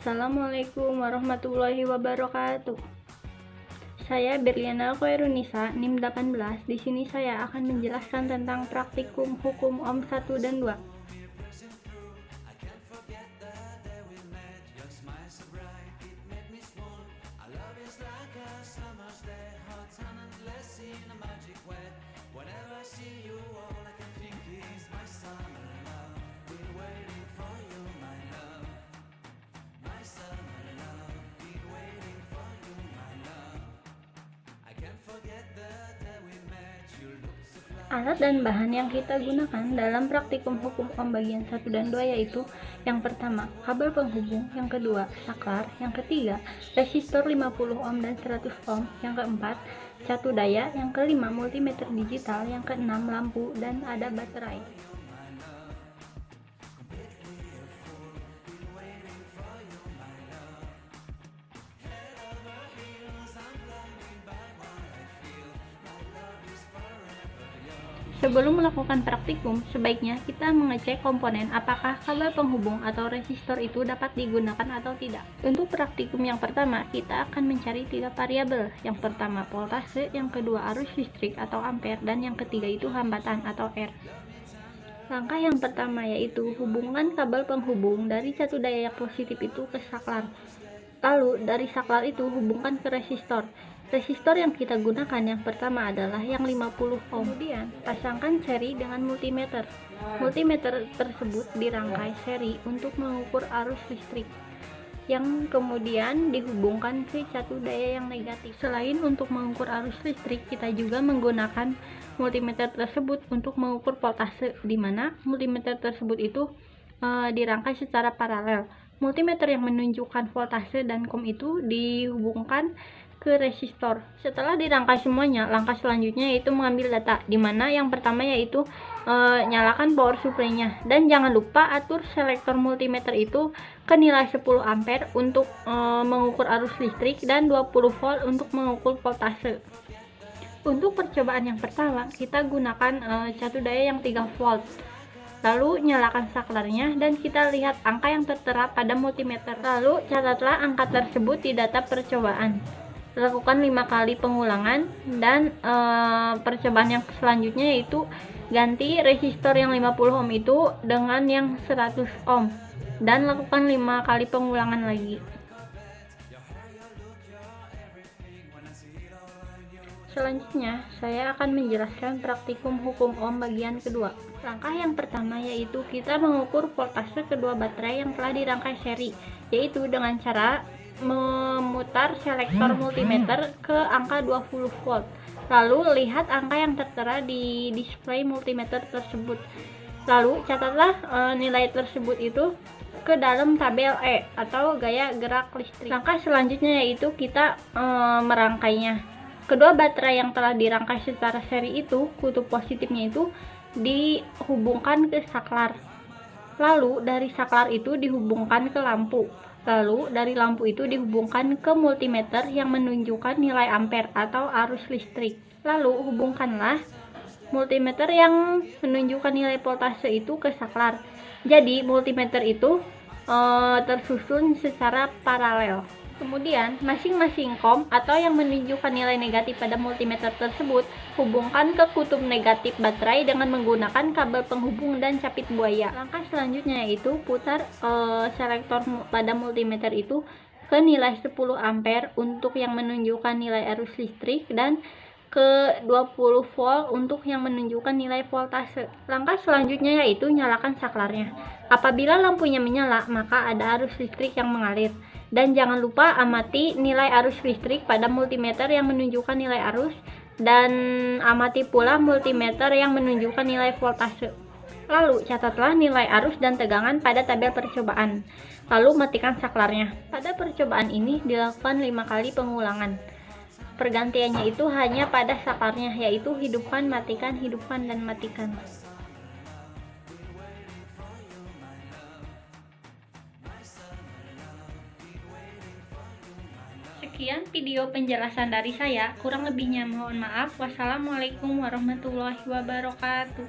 Assalamualaikum warahmatullahi wabarakatuh. Saya Berliana Koerunisa, NIM 18. Di sini saya akan menjelaskan tentang praktikum hukum Ohm 1 dan 2. Alat dan bahan yang kita gunakan dalam praktikum hukum Ohm bagian 1 dan 2 yaitu yang pertama, kabel penghubung, yang kedua, saklar, yang ketiga, resistor 50 ohm dan 100 ohm, yang keempat, catu daya, yang kelima, multimeter digital, yang keenam, lampu, dan ada baterai. Sebelum melakukan praktikum, sebaiknya kita mengecek komponen apakah kabel penghubung atau resistor itu dapat digunakan atau tidak. Untuk praktikum yang pertama, kita akan mencari 3 variabel. Yang pertama voltase, yang kedua arus listrik atau ampere, dan yang ketiga itu hambatan atau R. Langkah yang pertama yaitu hubungkan kabel penghubung dari catu daya yang positif itu ke saklar. Lalu dari saklar itu hubungkan ke resistor. Resistor yang kita gunakan yang pertama adalah yang 50 ohm. Kemudian pasangkan seri dengan multimeter. Multimeter tersebut dirangkai seri untuk mengukur arus listrik, yang kemudian dihubungkan ke catu daya yang negatif. Selain untuk mengukur arus listrik, kita juga menggunakan multimeter tersebut untuk mengukur voltase, di mana multimeter tersebut itu dirangkai secara paralel. Multimeter yang menunjukkan voltase dan ohm itu dihubungkan ke resistor. Setelah dirangkai semuanya, langkah selanjutnya yaitu mengambil data, di mana yang pertama yaitu nyalakan power supply-nya, dan jangan lupa atur selektor multimeter itu ke nilai 10 ampere untuk mengukur arus listrik dan 20 volt untuk mengukur voltase. Untuk percobaan yang pertama, kita gunakan catu daya yang 3 volt. Lalu nyalakan saklarnya dan kita lihat angka yang tertera pada multimeter. Lalu catatlah angka tersebut di data percobaan. Lakukan 5 kali pengulangan, dan percobaan yang selanjutnya yaitu ganti resistor yang 50 ohm itu dengan yang 100 ohm dan lakukan 5 kali pengulangan lagi. Selanjutnya, saya akan menjelaskan praktikum hukum Ohm bagian kedua. Langkah yang pertama yaitu kita mengukur voltase kedua baterai yang telah dirangkai seri, yaitu dengan cara memutar selektor multimeter ke angka 20 volt. Lalu lihat angka yang tertera di display multimeter tersebut. Lalu catatlah nilai tersebut itu ke dalam tabel E atau gaya gerak listrik. Langkah selanjutnya yaitu kita merangkainya. Kedua baterai yang telah dirangkai secara seri itu, kutub positifnya itu dihubungkan ke saklar. Lalu dari saklar itu dihubungkan ke lampu. Lalu dari lampu itu dihubungkan ke multimeter yang menunjukkan nilai ampere atau arus listrik. Lalu hubungkanlah multimeter yang menunjukkan nilai voltase itu ke saklar. Jadi multimeter itu tersusun secara paralel. Kemudian masing-masing ohm atau yang menunjukkan nilai negatif pada multimeter tersebut hubungkan ke kutub negatif baterai dengan menggunakan kabel penghubung dan capit buaya. Langkah selanjutnya yaitu putar selektor pada multimeter itu ke nilai 10 ampere untuk yang menunjukkan nilai arus listrik dan ke 20 volt untuk yang menunjukkan nilai voltase. Langkah selanjutnya yaitu nyalakan saklarnya. Apabila lampunya menyala, maka ada arus listrik yang mengalir. Dan jangan lupa amati nilai arus listrik pada multimeter yang menunjukkan nilai arus, dan amati pula multimeter yang menunjukkan nilai voltase. Lalu catatlah nilai arus dan tegangan pada tabel percobaan. Lalu matikan saklarnya. Pada percobaan ini dilakukan 5 kali pengulangan. Pergantiannya itu hanya pada saklarnya, yaitu hidupkan, dan matikan. Sekian video penjelasan dari saya, kurang lebihnya mohon maaf. Wassalamualaikum warahmatullahi wabarakatuh.